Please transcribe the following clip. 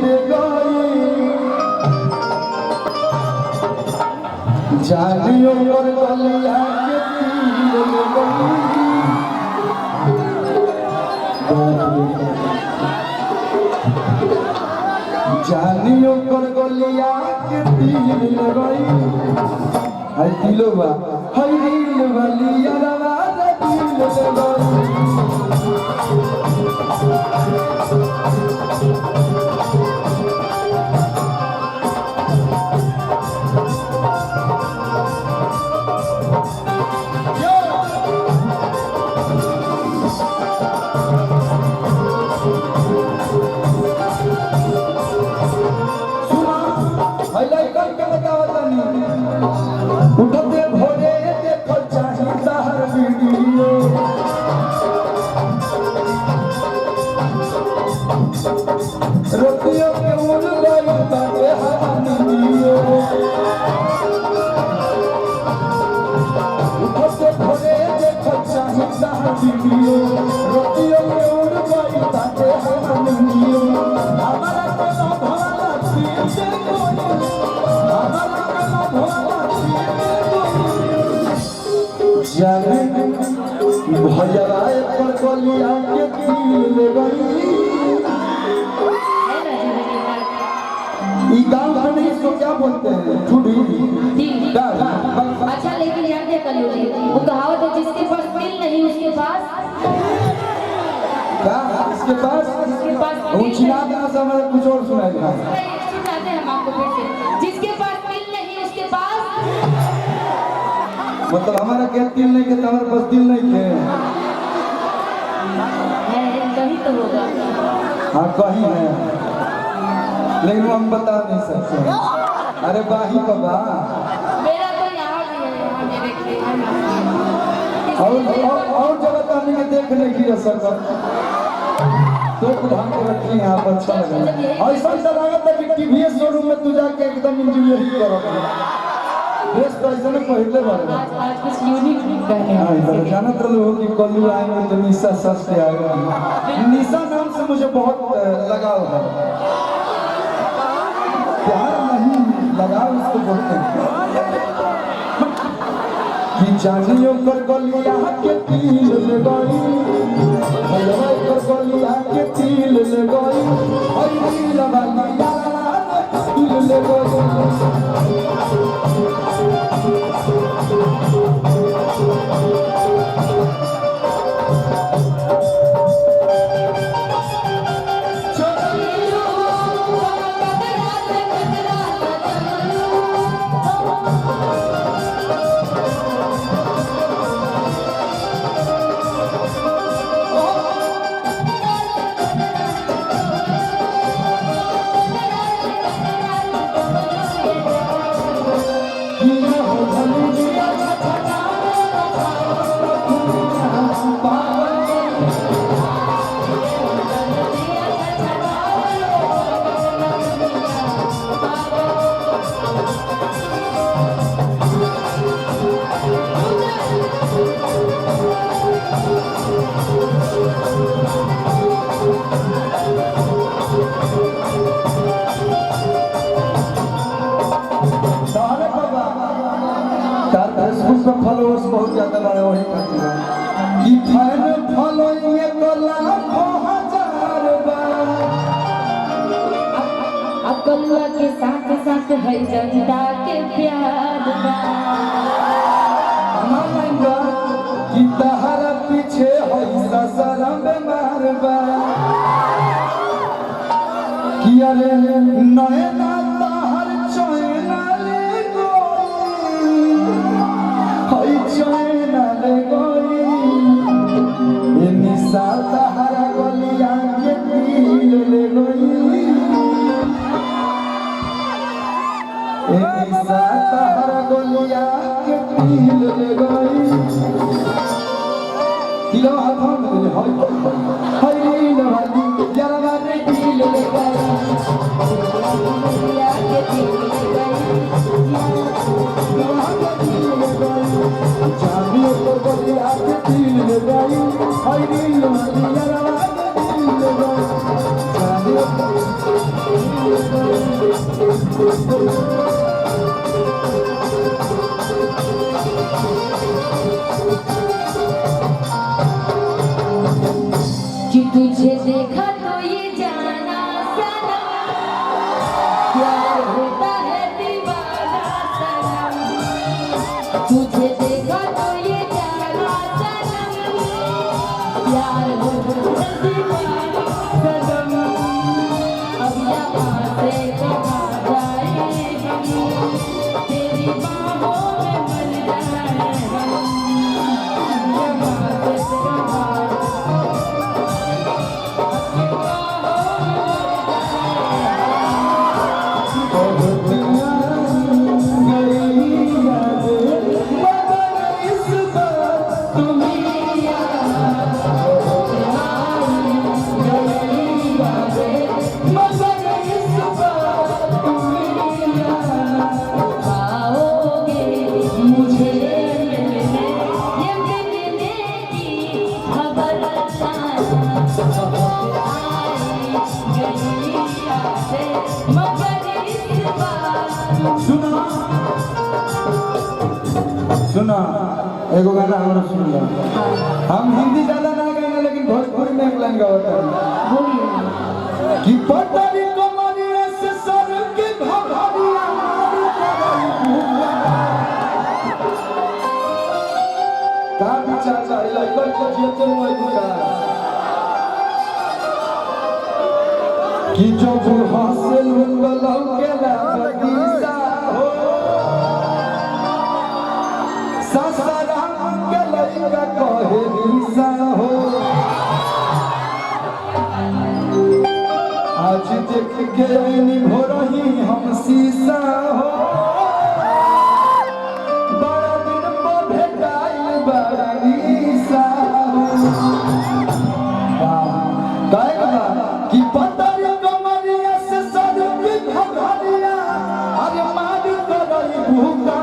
ले गई जानियो कर गलिया के दिल ले गई जानियो कर गलिया के दिल ले गई हाय दिलवा हाय दिल वाली यारा दिल ले गई उठते भोरे देखो चाहिए हर वीडियो रोटियों के उड़ गई ताके हनियो उठते भोरे देखो चाहिए हर वीडियो रोटियों के उड़ गई ताके हनियो हमारा कोनो भला से कोई हमारा कोनो भला जाने भैया पर गलिया के दिल ले गई ई गांव में इसको क्या बोलते हैं ठुडी अच्छा लेकिन यार क्या कर लो जी वो कहावत है जिसके पास दिल नहीं उसके पास क्या इसके पास वो चिल्ला देना से हमारा कुछ और सुनाएगा सुनाते हैं हम आपको फिर से जिसके पास दिल नहीं उसके पास मतलब हमारा क्या दिल नहीं के हमारे पास दिल नहीं के कहीं तो होगा हाँ कहीं है लेकिन हम बता नहीं सकते अरे बाही बाबा मेरा तो यहाँ भी है यहाँ मेरे खेत और जगह तो हमने देख नहीं किया सर तो ध्यान के रखिए यहाँ पर अच्छा लगा ऐसा लागत है कि टीवीएस शोरूम में तू जाके एकदम इंजीनियरिंग करोगे ड्रेस तो ऐसे ना पहले बार आज कुछ यूनिक पहने हैं जानत रहो कि कल आएंगे तो निशा सस्ते आएगा निशा नाम से मुझे बहुत लगाव है प्यार नहीं लगाव इसको बोलते हैं कि जानियो कर गलिया के दिल ले गई हलवा कर गलिया के दिल ले गई और दिल वाली यारा दिल ले गई फॉलोअर्स बहुत ज्यादा बड़े वही करती है कि फैन फॉलोइंग तो लाखों हजार बार अकल्ला के साथ साथ है जनता के प्यार मांगा कि तहरा पीछे है ससरा बेमार बा कि अरे नयना तहर चैना ले गई हई चैना ले गई ये निशा तहरा गलिया के दिल ले गई ये निशा तहरा गलिया के दिल ले गई दिलो हाथ में हई हई रे वाली यारा रे दिल ले गई कि तुझे देखा तो ये जाना सनम, प्यार होता है दीवाना सनम। तुझे देखा तो ये जाना सनम, प्यार होता है दीवाना सनम। अब यहाँ से कहाँ जाए हम, तेरी बाहों में मर जाए हम। यहाँ से कहाँ सुना एगो गाना हमरा सुन लो। हम हिंदी ज्यादा ना गाएंगे लेकिन भोजपुरी में एक लाइन गावत है कि पटरी कमरिया से सर के घघरिया का विचार चाहे लइकन के जियते मोय बुका कि जो हासिल लौ के ला बदीसा हो ससुराल के लइका कहे दिसा हो। आज देख के निभोरही हम शीशा हो, बड़ा दिन पर भेटाई बड़ा ईसा हो। कहेगा कि पतरी कमरिया से सर की घघरिया अरे मारी करई भूखा